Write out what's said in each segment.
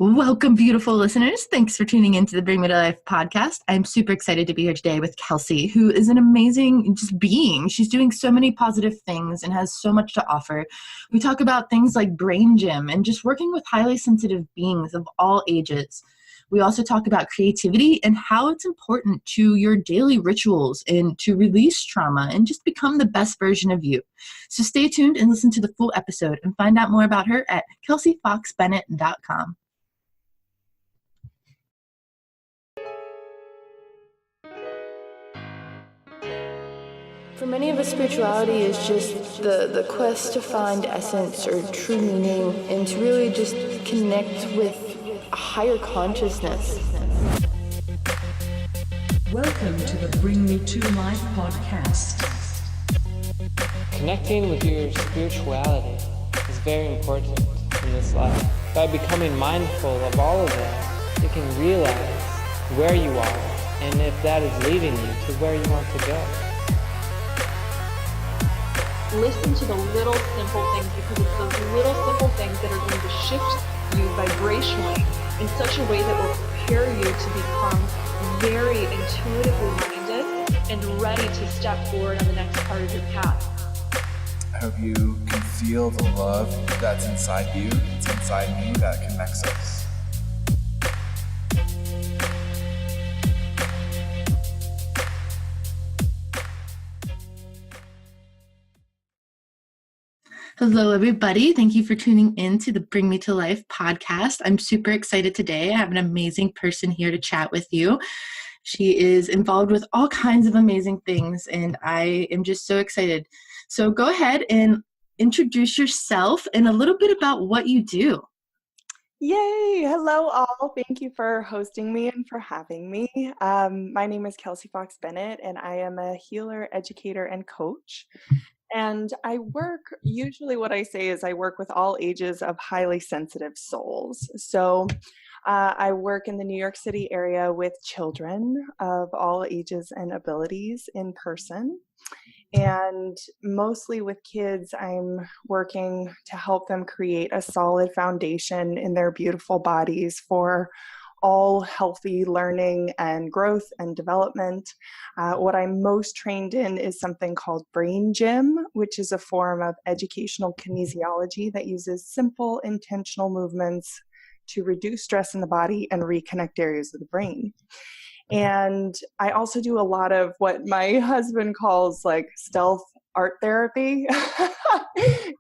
Welcome, beautiful listeners. Thanks for tuning into the Bring Me to Life podcast. I'm super excited to be here today with Kelsey, who is an amazing just being. She's doing so many positive things and has so much to offer. We talk about things like brain gym and just working with highly sensitive beings of all ages. We also talk about creativity and how it's important to your daily rituals and to release trauma and just become the best version of you. So stay tuned and listen to the full episode and find out more about her at kelseyfoxbennett.com. For many of us, spirituality is just the quest to find essence or true meaning and to really just connect with a higher consciousness. Welcome to the Bring Me to Life podcast. Connecting with your spirituality is very important in this life. By becoming mindful of all of that, you can realize where you are and if that is leading you to where you want to go. Listen to the little simple things, because it's those little simple things that are going to shift you vibrationally in such a way that will prepare you to become very intuitively minded and ready to step forward on the next part of your path. I hope you can feel the love that's inside you, it's inside me, that connects us. Hello, everybody. Thank you for tuning in to the Bring Me to Life podcast. I'm super excited today. I have an amazing person here to chat with you. She is involved with all kinds of amazing things, and I am just so excited. So go ahead and introduce yourself and a little bit about what you do. Yay! Hello, all. Thank you for hosting me and for having me. My name is Kelsey Fox Bennett, and I am a healer, educator, and coach. And I work, usually what I say is I work with all ages of highly sensitive souls. So I work in the New York City area with children of all ages and abilities in person. And mostly with kids, I'm working to help them create a solid foundation in their beautiful bodies for all healthy learning and growth and development. What I'm most trained in is something called brain gym, which is a form of educational kinesiology that uses simple, intentional movements to reduce stress in the body and reconnect areas of the brain. And I also do a lot of what my husband calls like stealth art therapy,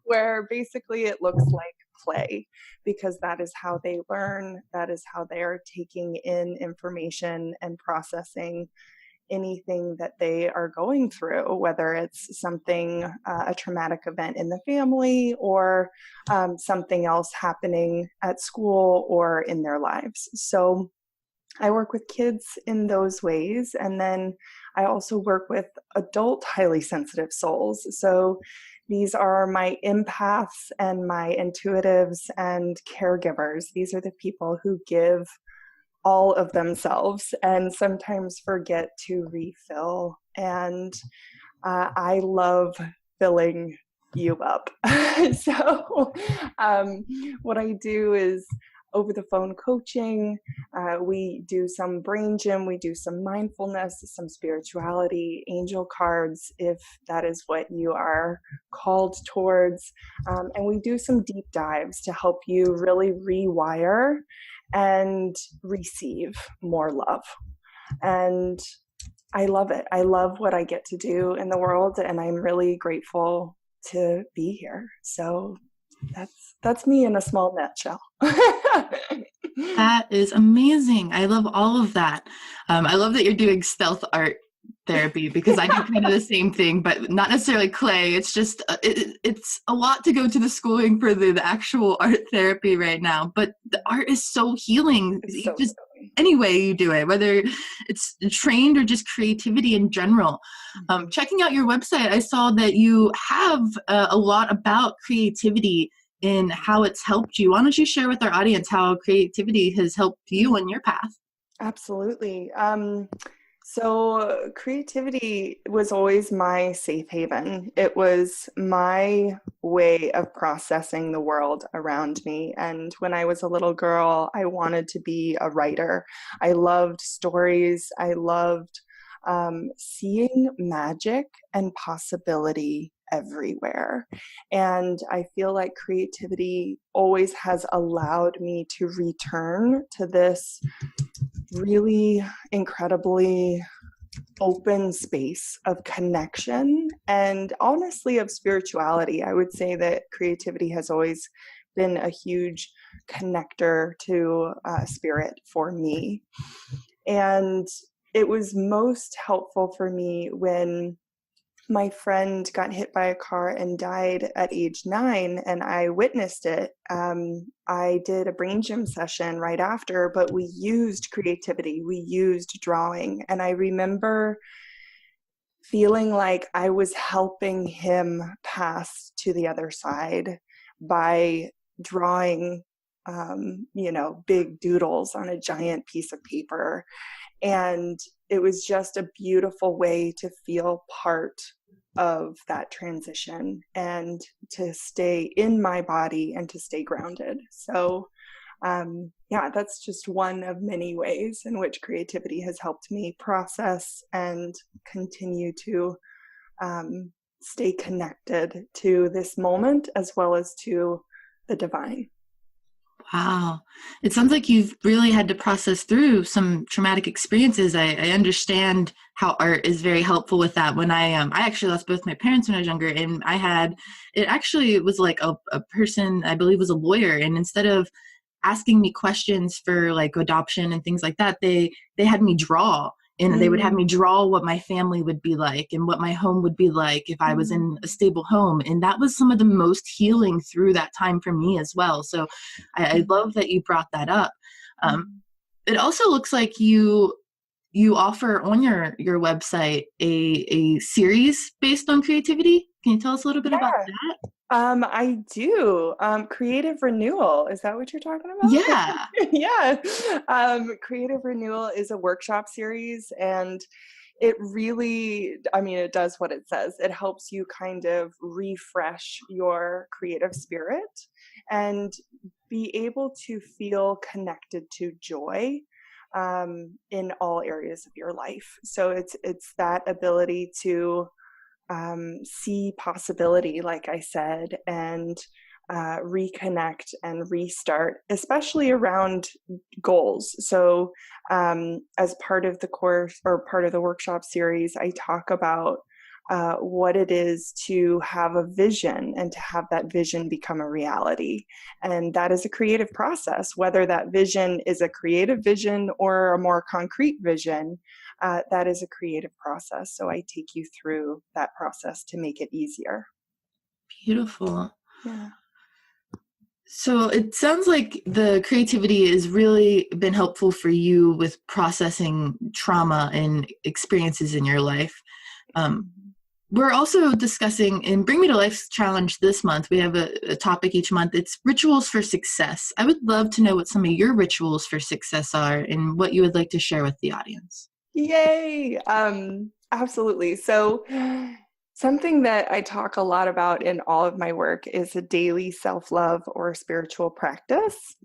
where basically it looks like play, because that is how they learn, that is how they are taking in information and processing anything that they are going through, whether it's something, a traumatic event in the family, or something else happening at school or in their lives. So I work with kids in those ways, and then I also work with adult highly sensitive souls. So these are my empaths and my intuitives and caregivers. These are the people who give all of themselves and sometimes forget to refill. And I love filling you up. So what I do is over the phone coaching, we do some brain gym, we do some mindfulness, some spirituality, angel cards, if that is what you are called towards. And we do some deep dives to help you really rewire and receive more love. And I love it. I love what I get to do in the world, and I'm really grateful to be here. So that's me in a small nutshell. That is amazing. I love all of that. I love that you're doing stealth art therapy, because I do kind of the same thing, but not necessarily clay. It's just, it's a lot to go to the schooling for the actual art therapy right now. But the art is so healing. It's so just healing. Any way you do it, whether it's trained or just creativity in general. Checking out your website, I saw that you have a lot about creativity in how it's helped you. Why don't you share with our audience how creativity has helped you on your path? Absolutely. So creativity was always my safe haven. It was my way of processing the world around me. And when I was a little girl, I wanted to be a writer. I loved stories. I loved seeing magic and possibility everywhere. And I feel like creativity always has allowed me to return to this really incredibly open space of connection and honestly of spirituality. I would say that creativity has always been a huge connector to spirit for me. And it was most helpful for me when my friend got hit by a car and died at age 9, and I witnessed it. I did a brain gym session right after, but we used creativity, we used drawing. And I remember feeling like I was helping him pass to the other side by drawing, big doodles on a giant piece of paper. And it was just a beautiful way to feel part of that transition and to stay in my body and to stay grounded. So, that's just one of many ways in which creativity has helped me process and continue to stay connected to this moment as well as to the divine. Wow. It sounds like you've really had to process through some traumatic experiences. I understand how art is very helpful with that. When I actually lost both my parents when I was younger, and it was like a person, I believe was a lawyer. And instead of asking me questions for like adoption and things like that, they had me draw. And they would have me draw what my family would be like and what my home would be like if I was in a stable home. And that was some of the most healing through that time for me as well. So I love that you brought that up. It also looks like you offer on your website a series based on creativity. Can you tell us a little bit about that? I do. Creative Renewal. Is that what you're talking about? Yeah. Yeah. Creative Renewal is a workshop series, and it really, it does what it says. It helps you kind of refresh your creative spirit and be able to feel connected to joy in all areas of your life. So it's that ability to see possibility, like I said, and reconnect and restart, especially around goals. So as part of the course or part of the workshop series, I talk about what it is to have a vision and to have that vision become a reality. And that is a creative process, whether that vision is a creative vision or a more concrete vision. That is a creative process. So I take you through that process to make it easier. Beautiful. Yeah. So it sounds like the creativity has really been helpful for you with processing trauma and experiences in your life. We're also discussing in Bring Me to Life's challenge this month. We have a topic each month. It's rituals for success. I would love to know what some of your rituals for success are and what you would like to share with the audience. Yay! Absolutely. So something that I talk a lot about in all of my work is a daily self-love or spiritual practice.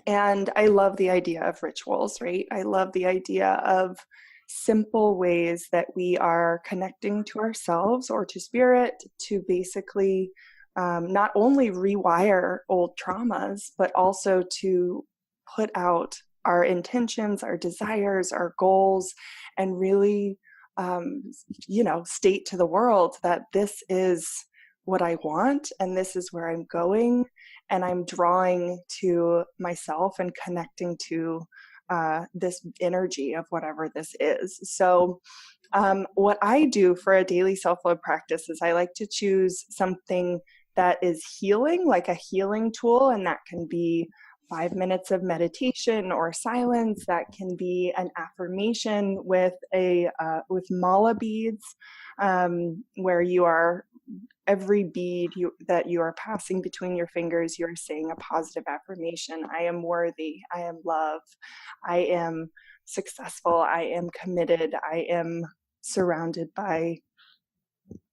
And I love the idea of rituals, right? I love the idea of simple ways that we are connecting to ourselves or to spirit to basically not only rewire old traumas, but also to put out our intentions, our desires, our goals, and really, state to the world that this is what I want and this is where I'm going, and I'm drawing to myself and connecting to this energy of whatever this is. So what I do for a daily self-love practice is I like to choose something that is healing, like a healing tool, and that can be 5 minutes of meditation or silence. That can be an affirmation with with mala beads, where you are every bead that you are passing between your fingers, you're saying a positive affirmation. I am worthy. I am loved. I am successful. I am committed. I am surrounded by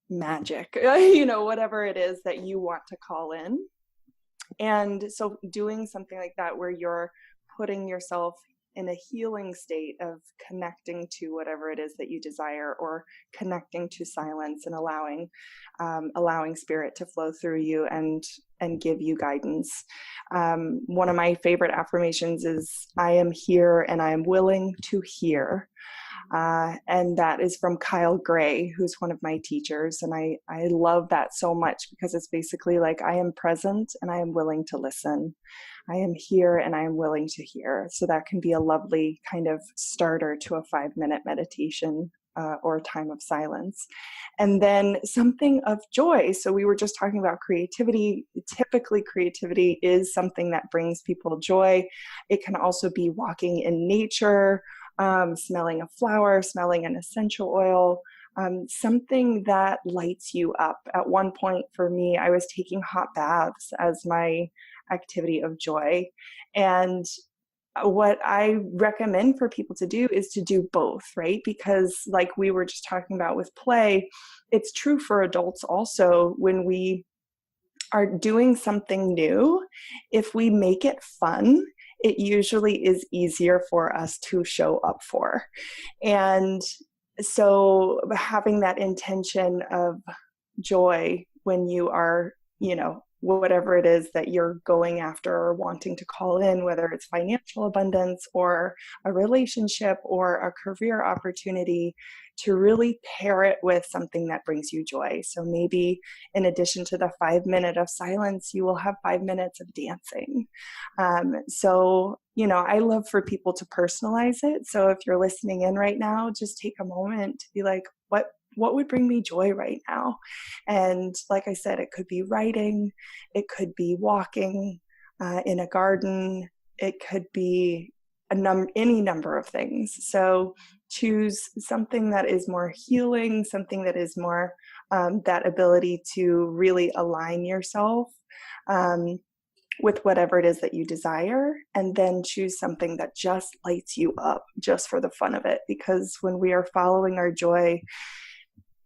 magic, whatever it is that you want to call in. And so doing something like that where you're putting yourself in a healing state of connecting to whatever it is that you desire, or connecting to silence and allowing spirit to flow through you and give you guidance. One of my favorite affirmations is, I am here and I am willing to hear. And that is from Kyle Gray, who's one of my teachers. And I love that so much, because it's basically like, I am present and I am willing to listen. I am here and I am willing to hear. So that can be a lovely kind of starter to a 5-minute meditation or time of silence. And then something of joy. So we were just talking about creativity. Typically, creativity is something that brings people joy. It can also be walking in nature, smelling a flower, smelling an essential oil, something that lights you up. At one point for me, I was taking hot baths as my activity of joy. And what I recommend for people to do is to do both, right? Because like we were just talking about with play, it's true for adults also. When we are doing something new, if we make it fun, it usually is easier for us to show up for. And so having that intention of joy when you are, whatever it is that you're going after or wanting to call in, whether it's financial abundance or a relationship or a career opportunity, to really pair it with something that brings you joy. So maybe in addition to the 5 minute of silence, you will have 5 minutes of dancing. I love for people to personalize it. So if you're listening in right now, just take a moment to be like, what would bring me joy right now? And like I said, it could be writing, it could be walking in a garden, it could be any number of things. So choose something that is more healing, something that is more that ability to really align yourself with whatever it is that you desire, and then choose something that just lights you up just for the fun of it. Because when we are following our joy,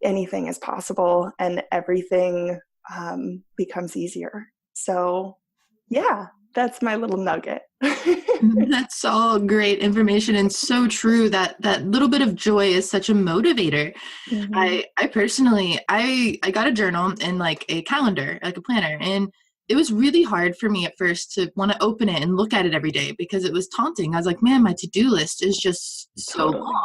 anything is possible and everything becomes easier. So yeah, that's my little nugget. That's all great information, and so true that little bit of joy is such a motivator. Mm-hmm. I personally, I got a journal and like a calendar, like a planner, and it was really hard for me at first to want to open it and look at it every day because it was taunting. I was like, man, my to-do list is just so long.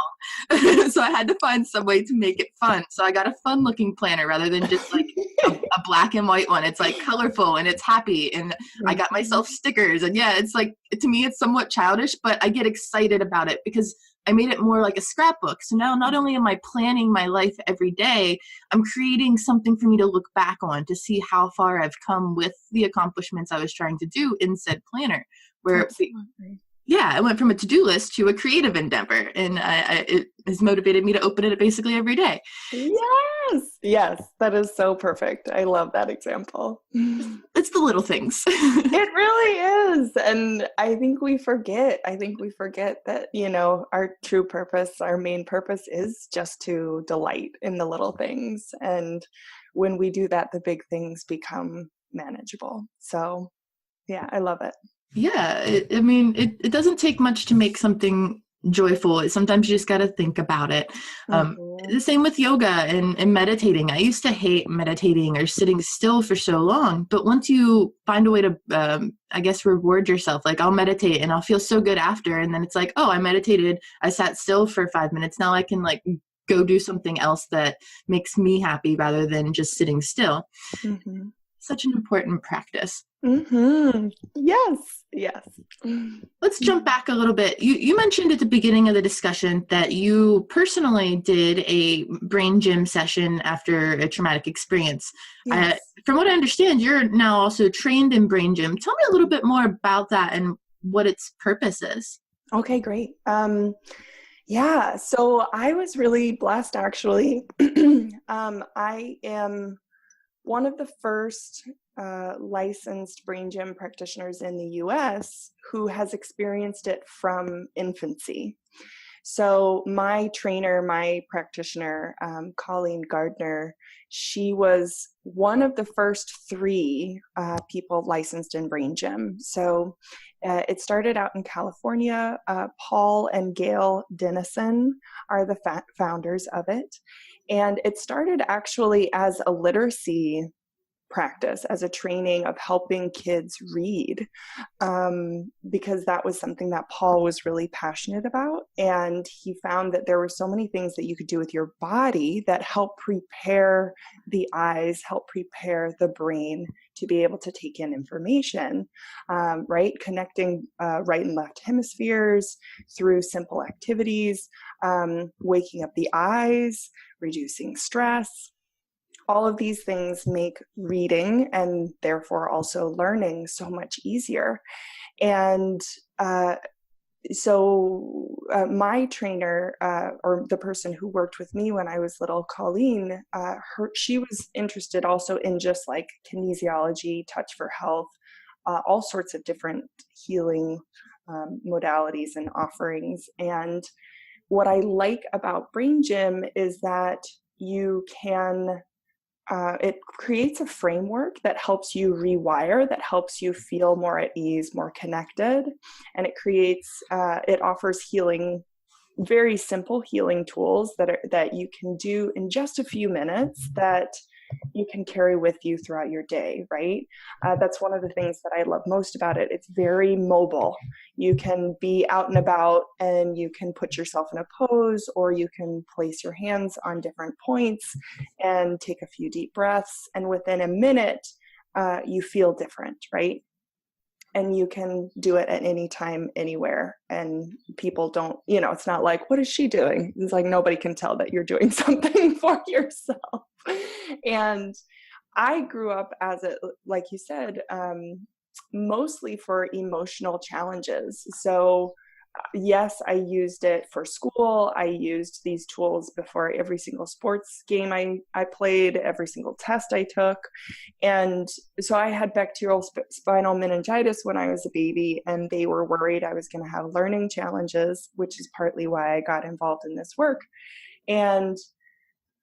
So I had to find some way to make it fun. So I got a fun looking planner rather than just like a black and white one. It's like colorful and it's happy. And I got myself stickers. And yeah, it's like, to me, it's somewhat childish, but I get excited about it because I made it more like a scrapbook. So now not only am I planning my life every day, I'm creating something for me to look back on to see how far I've come with the accomplishments I was trying to do in said planner. I went from a to-do list to a creative endeavor, and it has motivated me to open it basically every day. Yes, that is so perfect. I love that example. It's the little things. It really is. And I think we forget that, our true purpose, our main purpose is just to delight in the little things. And when we do that, the big things become manageable. So yeah, I love it. Yeah. It doesn't take much to make something joyful. Sometimes you just got to think about it. The same with yoga and meditating. I used to hate meditating or sitting still for so long, but once you find a way to, reward yourself, like I'll meditate and I'll feel so good after. And then it's like, oh, I meditated. I sat still for 5 minutes. Now I can like go do something else that makes me happy rather than just sitting still. Mm-hmm. Such an important practice. Mm-hmm. Yes. Let's jump back a little bit. You mentioned at the beginning of the discussion that you personally did a brain gym session after a traumatic experience. Yes. From what I understand, you're now also trained in brain gym. Tell me a little bit more about that and what its purpose is. Okay, great. So I was really blessed, actually. I am one of the first licensed brain gym practitioners in the US who has experienced it from infancy. So my trainer, my practitioner, Colleen Gardner, she was one of the first 3 people licensed in brain gym. So it started out in California. Paul and Gail Dennison are the founders of it. And it started actually as a literacy practice, as a training of helping kids read, because that was something that Paul was really passionate about. And he found that there were so many things that you could do with your body that help prepare the eyes, help prepare the brain to be able to take in information, right? Connecting right and left hemispheres through simple activities, waking up the eyes, reducing stress. All of these things make reading and therefore also learning so much easier. And so my trainer, or the person who worked with me when I was little, Colleen, she was interested also in just like kinesiology, touch for health, all sorts of different healing modalities and offerings. And what I like about Brain Gym is that you can it creates a framework that helps you rewire, that helps you feel more at ease, more connected. And it offers healing, very simple healing tools that you can do in just a few minutes that you can carry with you throughout your day, right? That's one of the things that I love most about it. It's very mobile. You can be out and about and you can put yourself in a pose, or you can place your hands on different points and take a few deep breaths. And within a minute, you feel different, right? And you can do it at any time, anywhere. And people don't, it's not like, what is she doing? It's like, nobody can tell that you're doing something for yourself. And I grew up like you said, mostly for emotional challenges. So yes, I used it for school. I used these tools before every single sports game I played, every single test I took. And so I had bacterial spinal meningitis when I was a baby, and they were worried I was going to have learning challenges, which is partly why I got involved in this work. And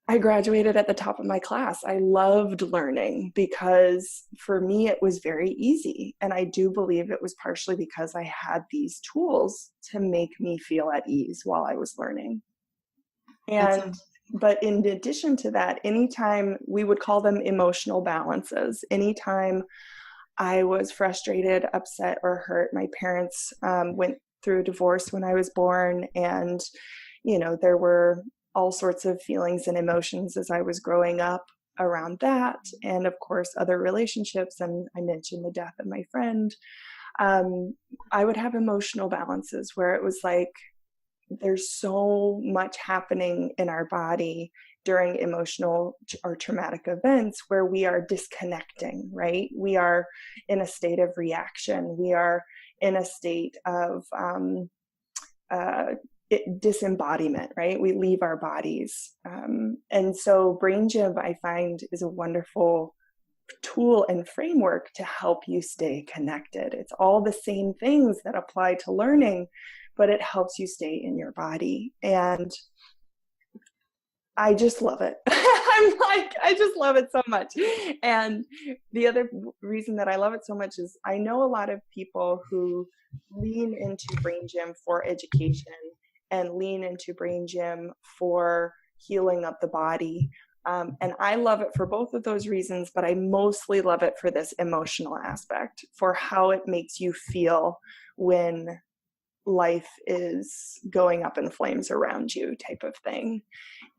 I graduated at the top of my class. I loved learning because for me, it was very easy. And I do believe it was partially because I had these tools to make me feel at ease while I was learning. But in addition to that, anytime we would call them emotional balances, anytime I was frustrated, upset, or hurt, my parents went through a divorce when I was born. And, there were all sorts of feelings and emotions as I was growing up around that. And of course, other relationships. And I mentioned the death of my friend. I would have emotional balances where it was like, there's so much happening in our body during emotional or traumatic events where we are disconnecting, right? We are in a state of reaction. We are in a state of disembodiment, right? We leave our bodies. And so Brain Gym, I find, is a wonderful tool and framework to help you stay connected. It's all the same things that apply to learning, but it helps you stay in your body. And I just love it. I just love it so much. And the other reason that I love it so much is I know a lot of people who lean into Brain Gym for education and lean into Brain Gym for healing of the body. And I love it for both of those reasons, but I mostly love it for this emotional aspect, for how it makes you feel when life is going up in flames around you, type of thing.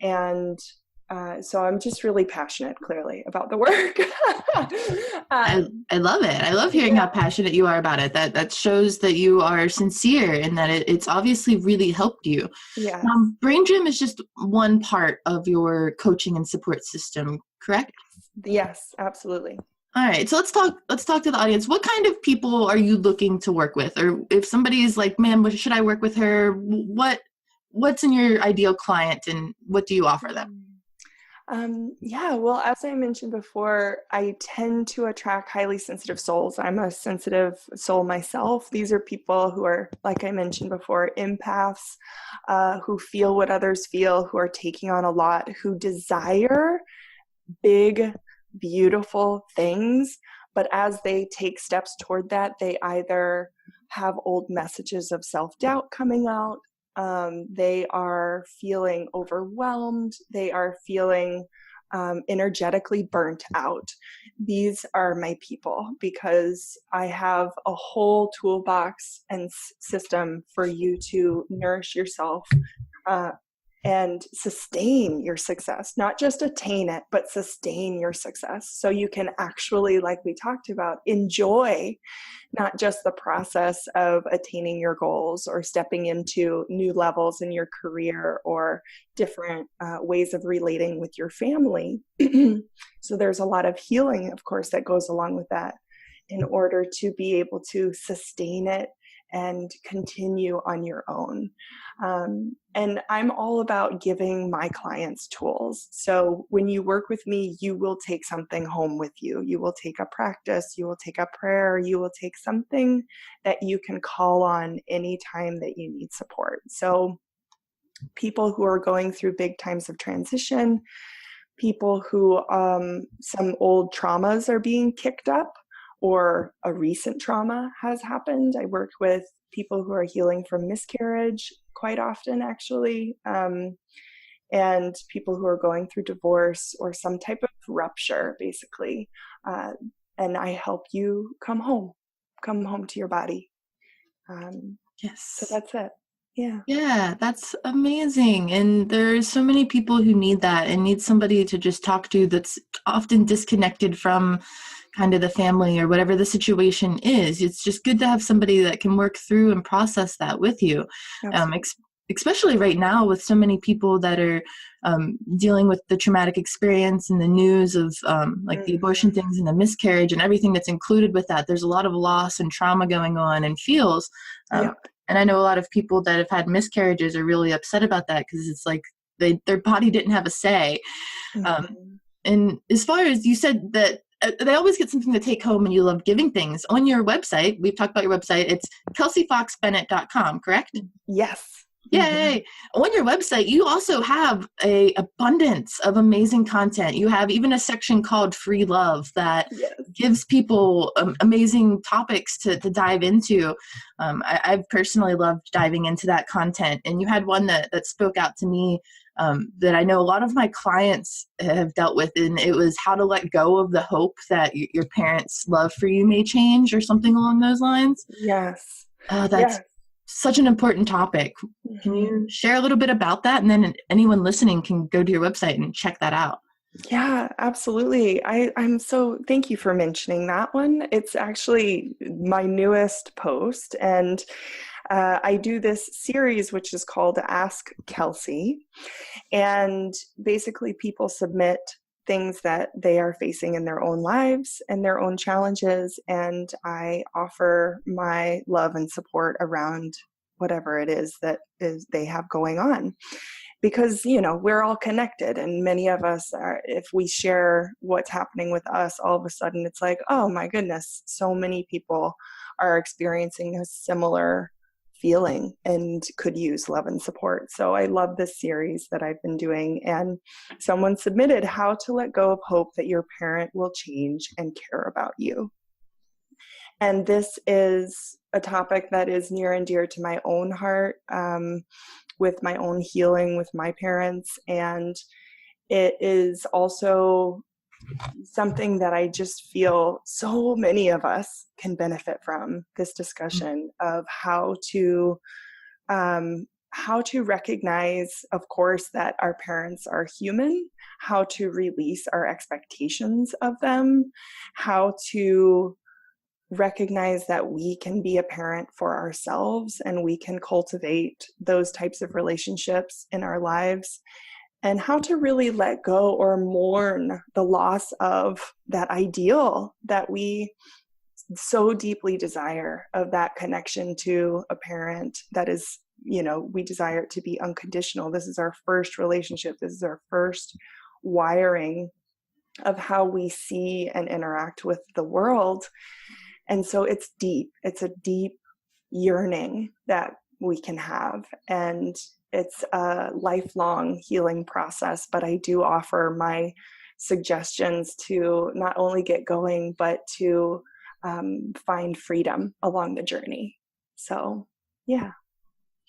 And so I'm just really passionate, clearly, about the work. I love it. I love hearing how passionate you are about it. That shows that you are sincere and that it's obviously really helped you. Yeah. Brain Gym is just one part of your coaching and support system, correct? Yes, absolutely. All right. So let's talk to the audience. What kind of people are you looking to work with? Or if somebody is like, man, should I work with her? What's in your ideal client and what do you offer them? Yeah, well, as I mentioned before, I tend to attract highly sensitive souls. I'm a sensitive soul myself. These are people who are, like I mentioned before, empaths, who feel what others feel, who are taking on a lot, who desire big, beautiful things. But as they take steps toward that, they either have old messages of self-doubt coming out. They are feeling overwhelmed. They are feeling energetically burnt out. These are my people because I have a whole toolbox and system for you to nourish yourself and sustain your success, not just attain it, but sustain your success. So you can actually, like we talked about, enjoy not just the process of attaining your goals or stepping into new levels in your career or different ways of relating with your family. So there's a lot of healing, of course, that goes along with that in order to be able to sustain it and continue on your own. And I'm all about giving my clients tools. So when you work with me, you will take something home with you. You will take a practice, you will take a prayer, you will take something that you can call on anytime that you need support. So people who are going through big times of transition, people who some old traumas are being kicked up, or a recent trauma has happened. I work with people who are healing from miscarriage quite often, actually, and people who are going through divorce or some type of rupture, basically. And I help you come home to your body. Yes. So that's it. Yeah. Yeah, that's amazing. And there's so many people who need that and need somebody to just talk to that's often disconnected from kind of the family or whatever the situation is. It's just good to have somebody that can work through and process that with you. Especially right now with so many people that are dealing with the traumatic experience and the news of like the abortion things and the miscarriage and everything that's included with that. There's a lot of loss and trauma going on and feels. And I know a lot of people that have had miscarriages are really upset about that because it's like their body didn't have a say. And as far as you said that they always get something to take home and you love giving things. On your website, we've talked about your website, it's kelseyfoxbennett.com, correct? Yes. Yay. On your website, you also have a abundance of amazing content. You have even a section called Free Love that gives people amazing topics to dive into. I've personally loved diving into that content. And you had one that spoke out to me that I know a lot of my clients have dealt with, and it was how to let go of the hope that your parents' love for you may change or something along those lines. Yes. That's such an important topic. Can you share a little bit about that? And then anyone listening can go to your website and check that out. Yeah, absolutely. I'm so, thank you for mentioning that one. It's actually my newest post, and I do this series which is called Ask Kelsey, and basically people submit things that they are facing in their own lives and their own challenges, and I offer my love and support around whatever it is that they have going on. Because, we're all connected, and many of us are, if we share what's happening with us, all of a sudden it's like, oh my goodness, so many people are experiencing a similar feeling and could use love and support. So I love this series that I've been doing, and someone submitted how to let go of hope that your parent will change and care about you. And this is a topic that is near and dear to my own heart, with my own healing with my parents. And it is also something that I just feel so many of us can benefit from, this discussion of how to recognize, of course, that our parents are human, how to release our expectations of them, how to recognize that we can be a parent for ourselves and we can cultivate those types of relationships in our lives, and how to really let go or mourn the loss of that ideal that we so deeply desire, of that connection to a parent that is, we desire it to be unconditional. This is our first relationship. This is our first wiring of how we see and interact with the world. And so it's deep. It's a deep yearning that we can have. And it's a lifelong healing process. But I do offer my suggestions to not only get going, but to find freedom along the journey. So, yeah.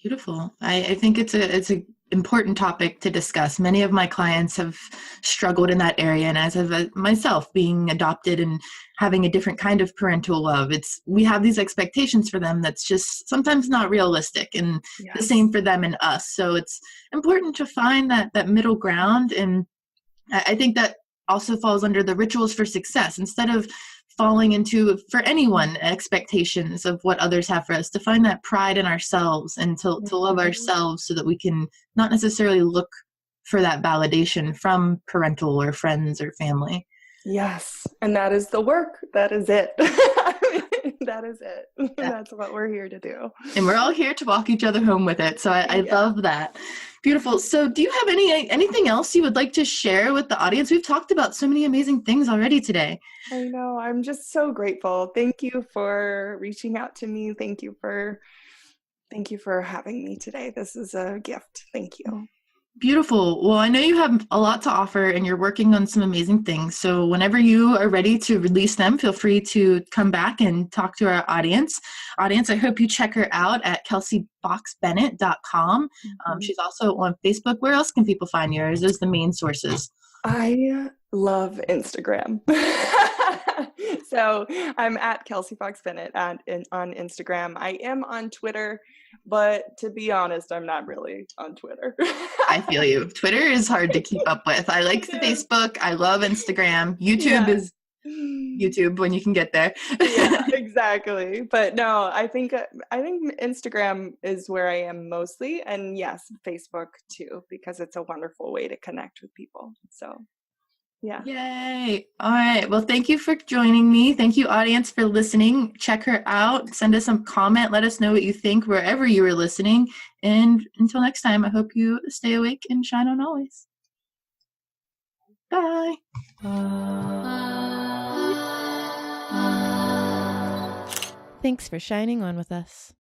Beautiful. I think it's a important topic to discuss. Many of my clients have struggled in that area, and as have myself, being adopted and having a different kind of parental love. We have these expectations for them that's just sometimes not realistic, and the same for them and us. So it's important to find that middle ground, and I think that also falls under the rituals for success. Instead of falling into, for anyone, expectations of what others have for us, to find that pride in ourselves and to love ourselves, so that we can not necessarily look for that validation from parental or friends or family. Yes. And that is the work. That is it. That is it. Yeah. That's what we're here to do. And we're all here to walk each other home with it. So I love that. Beautiful. So do you have anything else you would like to share with the audience? We've talked about so many amazing things already today. I know. I'm just so grateful. Thank you for reaching out to me. Thank you for having me today. This is a gift. Thank you. Beautiful. Well, I know you have a lot to offer and you're working on some amazing things. So whenever you are ready to release them, feel free to come back and talk to our audience. I hope you check her out at kelseyfoxbennett.com. She's also on Facebook. Where else can people find you? Or is those the main sources? I love Instagram. So I'm at Kelsey Fox Bennett on Instagram. I am on Twitter, but to be honest, I'm not really on Twitter. I feel you. Twitter is hard to keep up with. I like Facebook. I love Instagram. YouTube is YouTube when you can get there. Yeah, exactly. But no, I think Instagram is where I am mostly, and yes, Facebook too, because it's a wonderful way to connect with people. So yeah. Yay. All right. Well, thank you for joining me. Thank you, audience, for listening. Check her out. Send us some comment. Let us know what you think wherever you are listening. And until next time, I hope you stay awake and shine on always. Bye. Thanks for shining on with us.